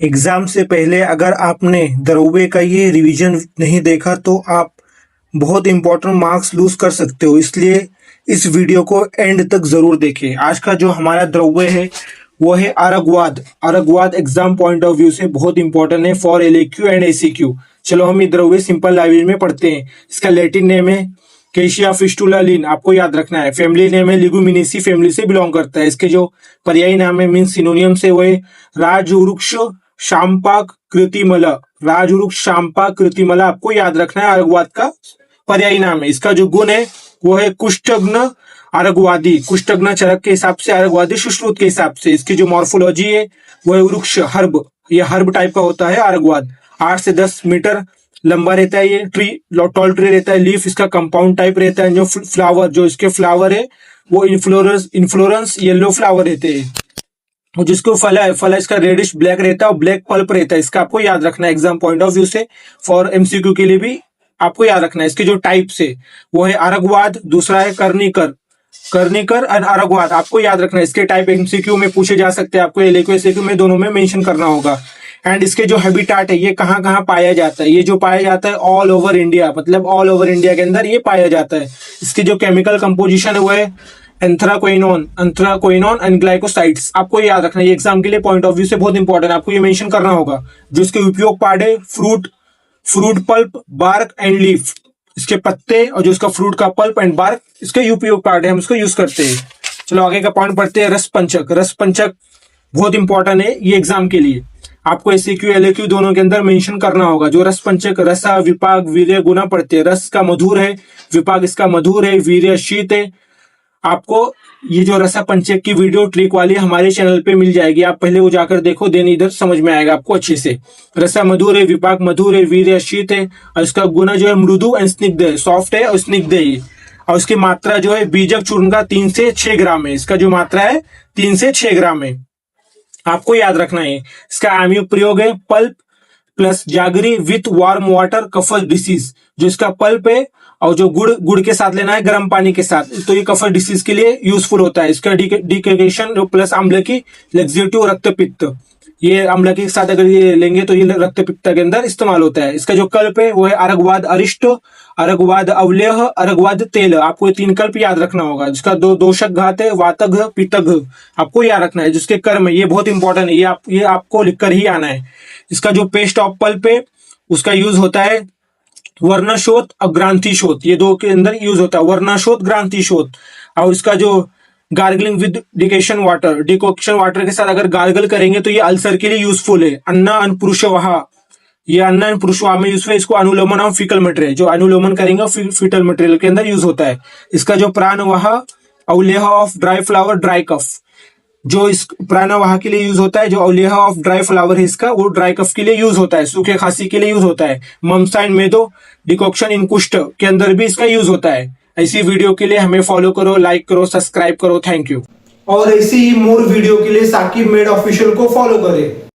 Exam से पहले अगर आपने दरोगे का ये रिवीजन नहीं देखा तो आप बहुत इंपॉर्टेंट मार्क्स लूज कर सकते हो। इसलिए इस वीडियो को एंड तक जरूर देखें। आज का जो हमारा द्रव्य है वो है अरगवाद। अरगवाद एग्जाम पॉइंट ऑफ व्यू से बहुत इंपॉर्टेंट है फॉर एलएक्यू एंड एसीक्यू। चलो हम ये द्रव्य सिंपल लैंग्वेज में पढ़ते हैं। इसका लैटिन नेम है केशिया फिस्टुला लिन, आपको याद रखना है। फैमिली नेम है लिगुमिनेसी फैमिली से बिलोंग करता है। इसके जो पर्यायी नाम है मीन सिनोनियम से वो है राजवृक्ष शाम्पाक कृतिमला। राजवृक्ष शाम्पाक कृतिमला आपको याद रखना है, अरगवाद का पर्यायी नाम है। इसका जो गुण है वो है कुष्ठग्न अरगवादी, कुष्ठग्न चरक के हिसाब से, अरगवादी सुश्रुत के हिसाब से। इसकी जो मॉर्फोलॉजी है वो है वृक्ष हर्ब, ये हर्ब टाइप का होता है अरगवाद। 8 से 10 मीटर लंबा रहता है, ये ट्री टॉल ट्री रहता है। लीफ इसका कंपाउंड टाइप रहता है। जो फ्लावर, जो इसके फ्लावर है वो इन्फ्लोरेंस येलो फ्लावर रहते हैं। और जिसको फला है, फला इसका रेडिश ब्लैक रहता है और ब्लैक पल्प रहता है। इसका आपको याद रखना है एग्जाम पॉइंट ऑफ व्यू से, फॉर एमसीक्यू के लिए भी आपको याद रखना है। इसके जो टाइप्स है वो है अरगवाद, दूसरा है कर्णिकर, कर्णिकर और अरगवाद आपको याद रखना है। इसके टाइप एमसीक्यू में पूछे जा सकते हैं, आपको एलएक्यू एसएक्यू में दोनों में मेंशन करना होगा। एंड इसके जो हैबिटाट है ये कहाँ कहाँ पाया जाता है, ये जो पाया जाता है ऑल ओवर इंडिया, मतलब ऑल ओवर इंडिया के अंदर ये पाया जाता है। इसकी जो केमिकल कंपोजिशन है वो है एंथ्राक्विनोन एंड ग्लाइकोसाइड्स, आपको याद रखना है। ये एग्जाम के लिए पॉइंट ऑफ व्यू से बहुत इंपॉर्टेंट है, आपको ये मेंशन करना होगा। जो इसके उपयोग पार्ट है fruit pulp, bark and leaf, इसके पत्ते और जो इसका फ्रूट का पल्प एंड बार्क इसके उपयोग पार्ट है, हम इसको यूज करते हैं। चलो आगे का पॉइंट पढ़ते हैं। रस पंचक, रस पंचक बहुत इंपॉर्टेंट है ये एग्जाम के लिए, आपको एसक्यू एलएक्यू दोनों के अंदर मेंशन करना होगा। जो रस पंचक रसा विपाक वीर्य गुना पढ़ते हैं। रस का मधुर है, विपाक इसका मधुर है, वीर्य शीत है। आपको ये जो रसा पंचक की वीडियो ट्रिक वाली हमारे चैनल पे मिल जाएगी, आप पहले वो जाकर देखो, देन इधर समझ में आएगा आपको अच्छे से। रसा मधुर है, विपाक मधुर है, वीर्य शीत है और इसका गुना जो है मृदु एंड स्निग्ध है, सॉफ्ट है और स्निग्ध है। और उसकी मात्रा जो है बीजक चूर्ण का 3 से 6 ग्राम है। इसका जो मात्रा है 3 से 6 ग्राम है, आपको याद रखना है। इसका आयुक प्रयोग है pulp plus jaggery with warm water कफल डिसीज। जो इसका पल्प है और जो गुड़ के साथ लेना है गर्म पानी के साथ, तो ये कफल डिसीज के लिए यूजफुल होता है। इसका डिकेशन प्लस अम्ल की लेक्सेटिव रक्त पित्त, ये अम्ल के साथ अगर ये लेंगे तो ये रक्त पित्त के अंदर इस्तेमाल होता है। इसका जो कल्प है वो है अरगवाद अरिष्ट, अरगवाद अवलेह, अरगवाद तेल, आपको ये 3 कल्प याद रखना होगा। जिसका दो दोषक घात है वातघ पितघ, आपको याद रखना है। जिसके कर्म है ये बहुत इंपॉर्टेंट है, ये आपको लिखकर ही आना है। इसका जो पेस्ट ऑफ पल्प है उसका यूज होता है वर्णशोथ और ग्रांथिशोथ, ये 2 के अंदर यूज होता है, वर्णशोथ ग्रांथिशोथ। और इसका जो gargling with decoction water, decoction water के साथ अगर गार्गल करेंगे तो ये अल्सर के लिए यूजफुल है। अन्ना अन पुरुषवाहा, ये अन्ना अन पुरुषवाहा में यूज है। इसको अनुलोमन और फीकल मटेरियल, जो अनुलोमन करेंगे फीटल मटेरियल के अंदर यूज होता है। इसका जो प्राणवाहा अवलेहा of dry flower dry cough, जो इस प्राणवाह के लिए यूज होता है। जो अवलेहा ऑफ ड्राई फ्लावर है इसका, वो ड्राई कफ के लिए यूज होता है, सूखे खांसी के लिए यूज होता है। ममसा एंड मेदो डिकॉक्शन इन कुष्ठ के अंदर भी इसका यूज होता है। ऐसी वीडियो के लिए हमें फॉलो करो, लाइक करो, सब्सक्राइब करो। Thank you. और ऐसी ही मोर वीडियो के लिए साकिब मेड ऑफिशियल को फॉलो करें।